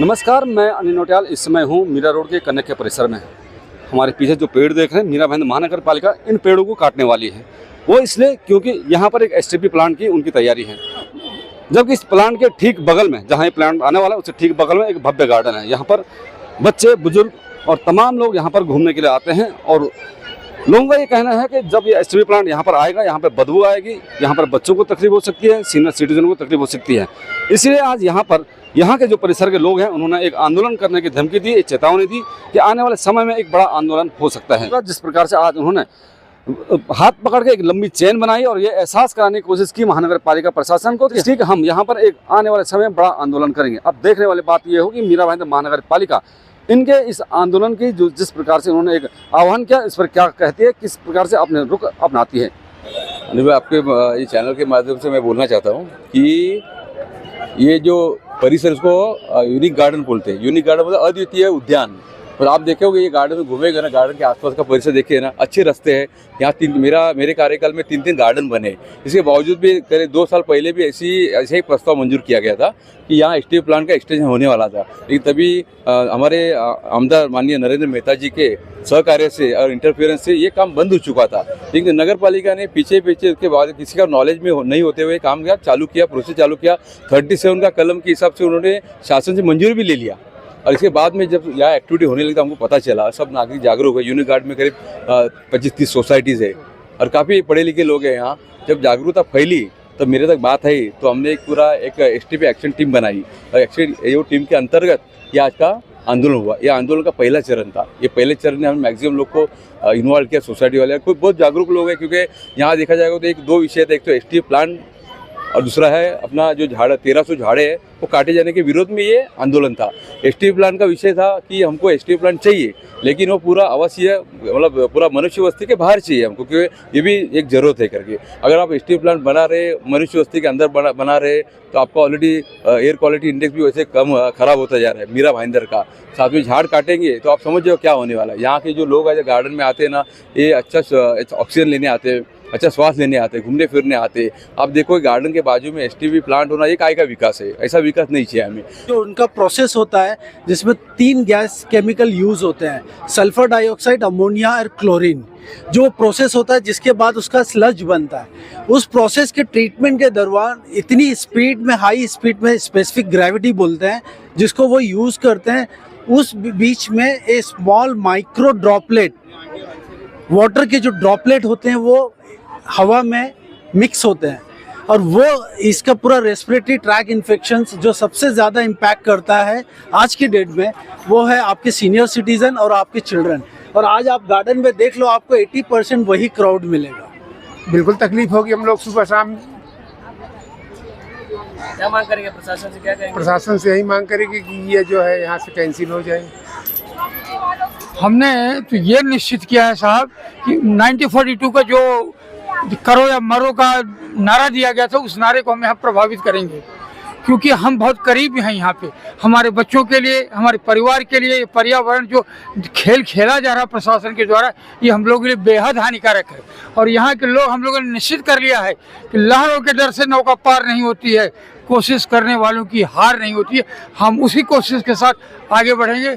नमस्कार, मैं अनिल नोटियाल। इस समय हूँ मीरा रोड के कन्या के परिसर में। हमारे पीछे जो पेड़ देख रहे हैं, मीरा भाईंदर महानगर पालिका इन पेड़ों को काटने वाली है। वो इसलिए क्योंकि यहाँ पर एक एसटीपी प्लांट की उनकी तैयारी है, जबकि इस प्लांट के ठीक बगल में, जहाँ ये प्लांट आने वाला है उससे ठीक बगल में एक भव्य गार्डन है। यहाँ पर बच्चे, बुजुर्ग और तमाम लोग यहाँ पर घूमने के लिए आते हैं। और लोगों का ये कहना है कि जब ये एसटीपी प्लांट यहाँ पर आएगा, यहाँ पर बदबू आएगी, यहाँ पर बच्चों को तकलीफ हो सकती है, सीनियर सिटीजन को तकलीफ हो सकती है। इसलिए आज यहाँ के जो परिसर के लोग हैं, उन्होंने एक आंदोलन करने की धमकी दी, एक चेतावनी दी कि आने वाले समय में एक बड़ा आंदोलन हो सकता है। जिस प्रकार से आज उन्होंने हाथ पकड़ के एक लंबी चेन बनाई और ये एहसास कराने की कोशिश की महानगर पालिका प्रशासन को, ठीक हम यहाँ पर एक आने वाले समय में बड़ा आंदोलन करेंगे। अब देखने वाली बात ये होगी मीरा भाईंदर महानगर पालिका इनके इस आंदोलन की जो जिस प्रकार से उन्होंने एक आह्वान किया, इस पर क्या कहती है, किस प्रकार से अपने रुख अपनाती है। आपके ये चैनल के माध्यम से मैं बोलना चाहता हूँ कि ये जो परिसर इसको यूनिक गार्डन बोलते हैं। यूनिक गार्डन मतलब अद्वितीय उद्यान। और आप देखोगे ये गार्डन में घूमेगा ना, गार्डन के आसपास का परिसर देखिए ना, अच्छे रास्ते हैं। यहाँ मेरे कार्यकाल में 3 गार्डन बने। इसके बावजूद भी करीब 2 साल पहले भी ऐसे ही प्रस्ताव मंजूर किया गया था कि यहाँ एसटीपी प्लांट का एक्सटेंशन होने वाला था। लेकिन तभी हमारे आमदार माननीय नरेंद्र मेहता जी के सहकार्य से और इंटरफेरेंस से ये काम बंद हो चुका था। लेकिन नगर पालिका ने पीछे उसके बाद किसी का नॉलेज में नहीं होते हुए काम चालू किया, प्रोसेस चालू किया। 37 का कलम के हिसाब से उन्होंने शासन से मंजूरी भी ले लिया। और इसके बाद में जब यहाँ एक्टिविटी होने लगी तो हमको पता चला, सब नागरिक जागरूक है। यूनिक गार्डन में करीब 25-30 सोसाइटीज़ है और काफ़ी पढ़े लिखे लोग हैं यहाँ। जब जागरूकता फैली तो मेरे तक बात आई तो हमने एक एसटीपी एक्शन टीम बनाई और ये टीम के अंतर्गत ये आज का आंदोलन हुआ। ये आंदोलन का पहला चरण था। ये पहले चरण में हमने मैक्सिमम लोग को इन्वॉल्व किया, सोसाइटी वाले कोई बहुत जागरूक लोग हैं। क्योंकि यहाँ देखा जाएगा तो 2 विषय थे, एक तो एसटीपी प्लांट और दूसरा है अपना जो 1300 झाड़े हैं वो काटे जाने के विरोध में ये आंदोलन था। एसटीपी प्लांट का विषय था कि हमको एसटीपी प्लांट चाहिए, लेकिन वो पूरा आवासीय मतलब पूरा मनुष्य बस्ती के बाहर चाहिए हमको, क्योंकि ये भी एक ज़रूरत है करके। अगर आप एसटीपी प्लांट बना रहे मनुष्य बस्ती के अंदर बना रहे तो आपका ऑलरेडी एयर क्वालिटी इंडेक्स भी वैसे कम खराब होता जा रहा है मीरा भाईंदर का। साथ में झाड़ काटेंगे तो आप समझ जाओ क्या होने वाला है। यहाँ के जो लोग आज गार्डन में आते हैं ना, ये अच्छा ऑक्सीजन लेने आते हैं, अच्छा श्वास लेने आते, घूमने फिरने आते। आप देखो गार्डन के बाजू में एसटीपी प्लांट होना ये काय का विकास है, ऐसा विकास नहीं चाहिए हमें। जो उनका प्रोसेस होता है जिसमें 3 गैस केमिकल यूज होते हैं, सल्फर डाइऑक्साइड, अमोनिया और क्लोरीन। जो प्रोसेस होता है जिसके बाद उसका स्लज बनता है, उस प्रोसेस के ट्रीटमेंट के दौरान इतनी स्पीड में, हाई स्पीड में, स्पेसिफिक ग्रेविटी बोलते हैं जिसको वो यूज़ करते हैं, उस बीच में ए स्मॉल माइक्रो ड्रॉपलेट, वाटर के जो ड्रॉपलेट होते हैं वो हवा में मिक्स होते हैं और वो इसका पूरा रेस्पिरेटरी ट्रैक इन्फेक्शंस जो सबसे ज़्यादा इम्पैक्ट करता है आज की डेट में, वो है आपके सीनियर सिटीज़न और आपके चिल्ड्रन। और आज आप गार्डन में देख लो, आपको 80% वही क्राउड मिलेगा। बिल्कुल तकलीफ होगी। हम लोग सुबह शाम क्या मांग करेंगे प्रशासन से? क्या करेंगे? प्रशासन से यही मांग करेंगे कि ये जो है यहाँ से कैंसिल हो जाए। हमने तो ये निश्चित किया है साहब कि 1942 का जो करो या मरो का नारा दिया गया था, उस नारे को हम यहाँ प्रभावित करेंगे, क्योंकि हम बहुत करीब हैं यहाँ पे। हमारे बच्चों के लिए, हमारे परिवार के लिए पर्यावरण जो खेल खेला जा रहा है प्रशासन के द्वारा, ये हम लोगों के लिए बेहद हानिकारक है। और यहाँ के लोग, हम लोगों ने निश्चित कर लिया है कि लहरों के डर से नौका पार नहीं होती है, कोशिश करने वालों की हार नहीं होती है। हम उसी कोशिश के साथ आगे बढ़ेंगे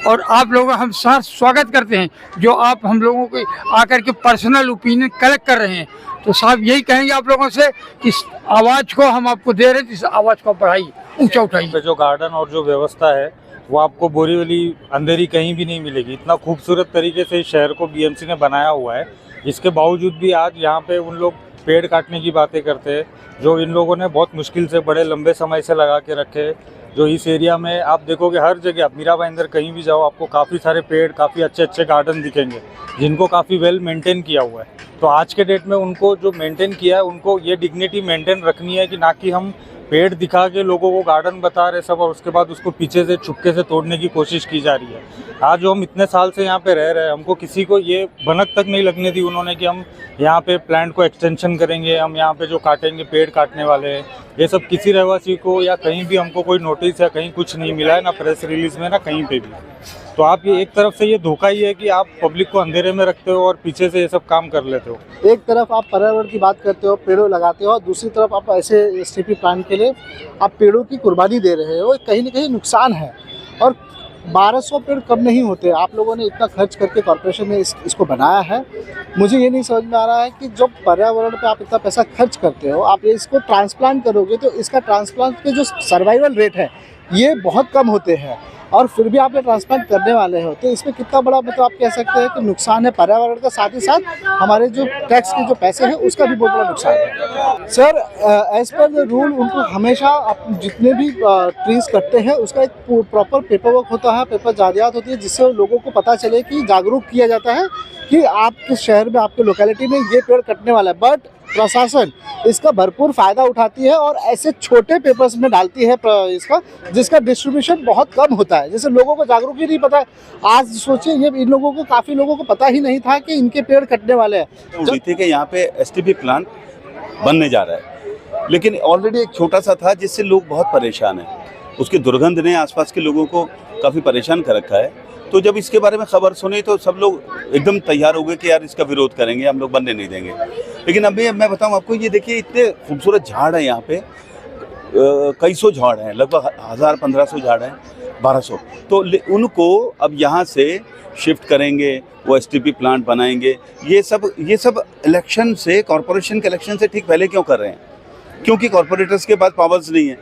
और आप लोगों का हम साथ स्वागत करते हैं जो आप हम लोगों को आकर के पर्सनल ओपिनियन कलेक्ट कर रहे हैं। तो साहब यही कहेंगे आप लोगों से कि इस आवाज़ को हम आपको दे रहे हैं, इस आवाज़ को बढ़ाइए, ऊंचा उठाइए। जो गार्डन और जो व्यवस्था है वो आपको बोरीवली अंधेरी कहीं भी नहीं मिलेगी। इतना खूबसूरत तरीके से इस शहर को बीएमसी ने बनाया हुआ है, इसके बावजूद भी आज यहाँ पे उन लोग पेड़ काटने की बातें करते हैं, जो इन लोगों ने बहुत मुश्किल से बड़े लंबे समय से लगा के रखे। जो इस एरिया में आप देखोगे हर जगह, आप मीरा भाईंदर कहीं भी जाओ आपको काफ़ी सारे पेड़, काफ़ी अच्छे अच्छे गार्डन दिखेंगे जिनको काफ़ी वेल मेंटेन किया हुआ है। तो आज के डेट में उनको जो मेंटेन किया है, उनको ये डिग्निटी मेंटेन रखनी है कि ना कि हम पेड़ दिखा के लोगों को गार्डन बता रहे सब और उसके बाद उसको पीछे से चुपके से तोड़ने की कोशिश की जा रही है। आज जो हम इतने साल से यहाँ पे रह रहे हैं, हमको किसी को ये भनक तक नहीं लगने दी उन्होंने कि हम यहाँ पे प्लांट को एक्सटेंशन करेंगे, हम यहाँ पे जो काटेंगे पेड़ काटने वाले हैं। ये सब किसी रहवासी को या कहीं भी हमको कोई नोटिस या कहीं कुछ नहीं मिला है, ना प्रेस रिलीज में ना कहीं पे भी। तो आप ये एक तरफ से ये धोखा ही है कि आप पब्लिक को अंधेरे में रखते हो और पीछे से ये सब काम कर लेते हो। एक तरफ आप पर्यावरण की बात करते हो, पेड़ों लगाते हो, और दूसरी तरफ आप ऐसे एसटीपी प्लांट के लिए आप पेड़ों की कुर्बानी दे रहे हो, कहीं ना कहीं नुकसान है। और 1200 पेड़ कम नहीं होते, आप लोगों ने इतना खर्च करके कॉर्पोरेशन ने इसको बनाया है। मुझे ये नहीं समझ में आ रहा है कि जब पर्यावरण पे आप इतना पैसा खर्च करते हो, आप ये इसको ट्रांसप्लांट करोगे तो इसका ट्रांसप्लांट के जो सर्वाइवल रेट है ये बहुत कम होते हैं, और फिर भी आप ये ट्रांसप्लांट करने वाले हो, तो इसमें कितना बड़ा मतलब आप कह सकते हैं कि नुकसान है पर्यावरण का, साथ ही साथ हमारे जो टैक्स के जो पैसे हैं उसका भी बहुत बड़ा नुकसान है। Sir, as per the rule उनको हमेशा आप जितने भी ट्रीज कटते हैं उसका एक प्रॉपर पेपर वर्क होता है, पेपर जारियात होती है, जिससे लोगों को पता चले कि जागरूक किया जाता है कि आपके शहर में, आपके लोकेलिटी में ये पेड़ कटने वाला है। बट प्रशासन इसका भरपूर फ़ायदा उठाती है और ऐसे छोटे पेपर्स में डालती है इसका, जिसका डिस्ट्रीब्यूशन बहुत कम होता है, जैसे लोगों को जागरूक ही नहीं पता। आज सोचिए, ये इन लोगों को, काफ़ी लोगों को पता ही नहीं था कि इनके पेड़ कटने वाले हैं। उम्मीद थी कि यहाँ पे एसटीपी प्लांट बनने जा रहा है, लेकिन ऑलरेडी एक छोटा सा था जिससे लोग बहुत परेशान हैं। उसकी दुर्गंध ने आसपास के लोगों को काफ़ी परेशान कर रखा है। तो जब इसके बारे में खबर सुनी तो सब लोग एकदम तैयार हो गए कि यार इसका विरोध करेंगे, हम लोग बनने नहीं देंगे। लेकिन अभी मैं बताऊं आपको, ये देखिए इतने खूबसूरत झाड़ है यहाँ पे, कई सौ झाड़ हैं, लगभग 1000-1500 झाड़ हैं, 1200। तो उनको अब यहाँ से शिफ्ट करेंगे, वो एसटीपी प्लांट बनाएंगे। ये सब इलेक्शन से, कॉरपोरेशन के इलेक्शन से ठीक पहले क्यों कर रहे हैं? क्योंकि कॉरपोरेटर्स के पास पावर्स नहीं है।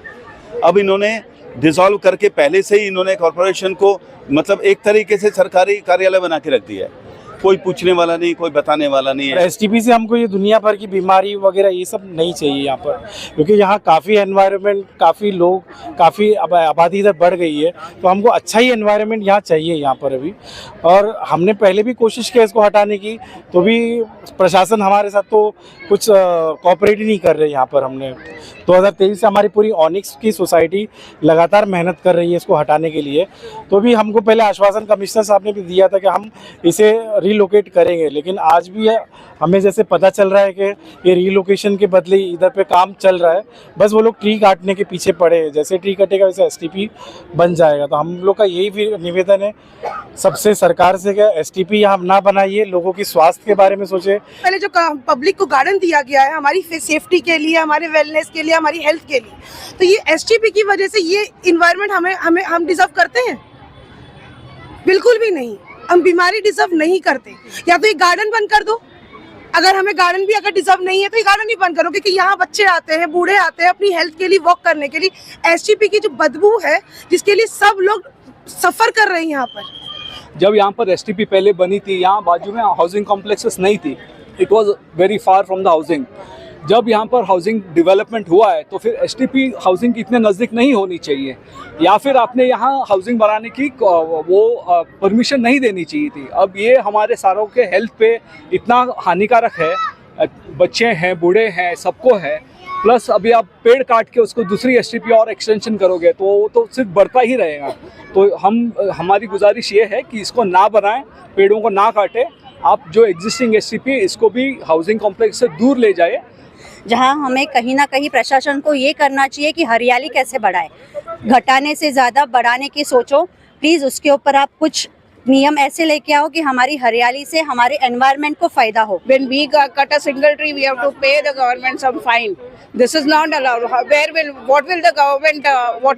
अब इन्होंने डिसॉल्व करके पहले से ही इन्होंने कॉरपोरेशन को मतलब एक तरीके से सरकारी कार्यालय बना के रख दिया है। कोई पूछने वाला नहीं, कोई बताने वाला नहीं है। एसटीपी से हमको ये दुनिया भर की बीमारी वगैरह ये सब नहीं चाहिए यहाँ पर, क्योंकि यहाँ काफ़ी एनवायरनमेंट, काफ़ी लोग, काफ़ी आबादी इधर बढ़ गई है, तो हमको अच्छा ही एनवायरनमेंट यहाँ चाहिए यहाँ पर अभी। और हमने पहले भी कोशिश की इसको हटाने की, तो भी प्रशासन हमारे साथ तो कुछ कोऑपरेट ही नहीं कर रहे यहाँ पर। हमने 2023 से हमारी पूरी ऑनिक्स की सोसाइटी लगातार मेहनत कर रही है इसको हटाने के लिए, तो भी हमको पहले आश्वासन कमिश्नर साहब ने भी दिया था कि हम इसे रीलोकेट करेंगे, लेकिन आज भी हमें जैसे पता चल रहा है कि ये रीलोकेशन के बदले इधर पे काम चल रहा है, बस वो लोग ट्री काटने के पीछे पड़े हैं। जैसे ट्री कटेगा वैसे एसटीपी बन जाएगा। तो हम लोग का यही भी निवेदन है सबसे सरकार से कि एसटीपी यहाँ ना बनाइए, लोगों की स्वास्थ्य के बारे में सोचे। पहले जो पब्लिक को गार्डन दिया गया है हमारी सेफ्टी के लिए, हमारे वेलनेस के लिए, हमारी हेल्थ के लिए, तो ये एसटीपी की वजह से ये इन्वायरमेंट हम डिजर्व करते हैं? बिल्कुल भी नहीं। हम बीमारी डिजर्व नहीं करते। या तो ये गार्डन बंद कर दो, अगर हमें गार्डन भी अगर डिजर्व नहीं है तो ये गार्डन ही बंद करो, क्योंकि यहाँ बच्चे आते हैं, बूढ़े आते हैं अपनी हेल्थ के लिए वॉक करने के लिए। एसटीपी की जो बदबू है जिसके लिए सब लोग सफर कर रहे हैं यहाँ पर। जब यहाँ पर एसटीपी पहले बनी थी, यहाँ बाजू में हाउसिंग कॉम्प्लेक्सेस नहीं थी, it was very far from the housing. जब यहाँ पर हाउसिंग डेवलपमेंट हुआ है तो फिर एसटीपी हाउसिंग की इतने नज़दीक नहीं होनी चाहिए, या फिर आपने यहाँ हाउसिंग बनाने की वो परमिशन नहीं देनी चाहिए थी। अब ये हमारे सारों के हेल्थ पे इतना हानिकारक है, बच्चे हैं, बूढ़े हैं, सबको है। प्लस अभी आप पेड़ काट के उसको दूसरी एसटीपी और एक्सटेंशन करोगे तो वो तो सिर्फ बढ़ता ही रहेगा। तो हमारी गुजारिश ये है कि इसको ना बनाएं, पेड़ों को ना काटें। आप जो एग्जिस्टिंग एसटीपी इसको भी हाउसिंग कॉम्प्लेक्स से दूर ले जाए, जहां हमें कहीं ना कहीं प्रशासन को ये करना चाहिए कि हरियाली कैसे बढ़ाए, घटाने से ज़्यादा बढ़ाने की सोचो प्लीज़। उसके ऊपर आप कुछ नियम ऐसे लेके आओ कि हमारी हरियाली से हमारे एनवायरनमेंट को फायदा हो। When we cut a single tree, we have to pay the government some fine. This is not allowed. What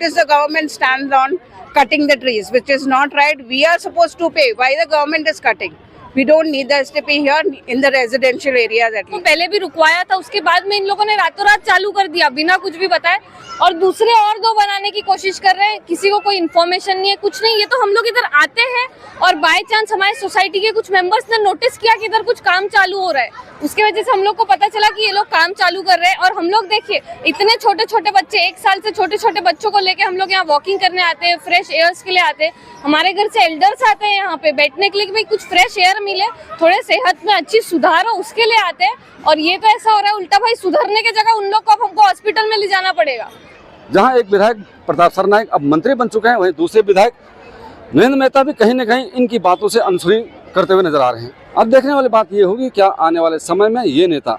is the government stand on cutting the trees, which is not right. We are supposed to pay. Why the government is cutting? We don't need the STP here in the residential areas at least. पहले भी रुकवाया था, उसके बाद में इन लोगों ने रातों रात चालू कर दिया बिना कुछ भी बताए, और दूसरे और दो बनाने की कोशिश कर रहे हैं। किसी को कोई इन्फॉर्मेशन नहीं है, कुछ नहीं। ये तो हम लोग इधर आते हैं और बाय चांस हमारे सोसाइटी के कुछ मेंबर्स ने नोटिस किया कि इधर कुछ काम चालू हो रहा है, उसके वजह से हम लोग को पता चला कि ये लोग काम चालू कर रहे हैं। और हम लोग देखिए इतने छोटे छोटे बच्चे, 1 साल से छोटे छोटे बच्चों को लेके हम लोग यहाँ वॉकिंग करने आते हैं, फ्रेश एयर्स के लिए आते हैं। हमारे घर से एल्डर्स आते हैं यहाँ पे बैठने के लिए कि भाई कुछ फ्रेश एयर मिले, थोड़े सेहत में अच्छी सुधार हो, उसके लिए आते हैं। और ये तो ऐसा हो रहा है उल्टा, भाई सुधरने की जगह उन लोग को अब हमको हॉस्पिटल में ले जाना पड़ेगा। जहां एक विधायक प्रताप सरनायक अब मंत्री बन चुके हैं, वहीं दूसरे विधायक नरेंद्र मेहता भी कहीं न कहीं इनकी बातों से अनसुनी करते हुए नजर आ रहे हैं। अब देखने वाली बात ये होगी क्या आने वाले समय में ये नेता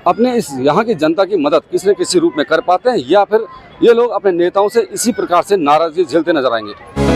अपने इस यहाँ की जनता की मदद किसी न किसी रूप में कर पाते हैं, या फिर ये लोग अपने नेताओं से इसी प्रकार से नाराजगी झेलते नजर आएंगे।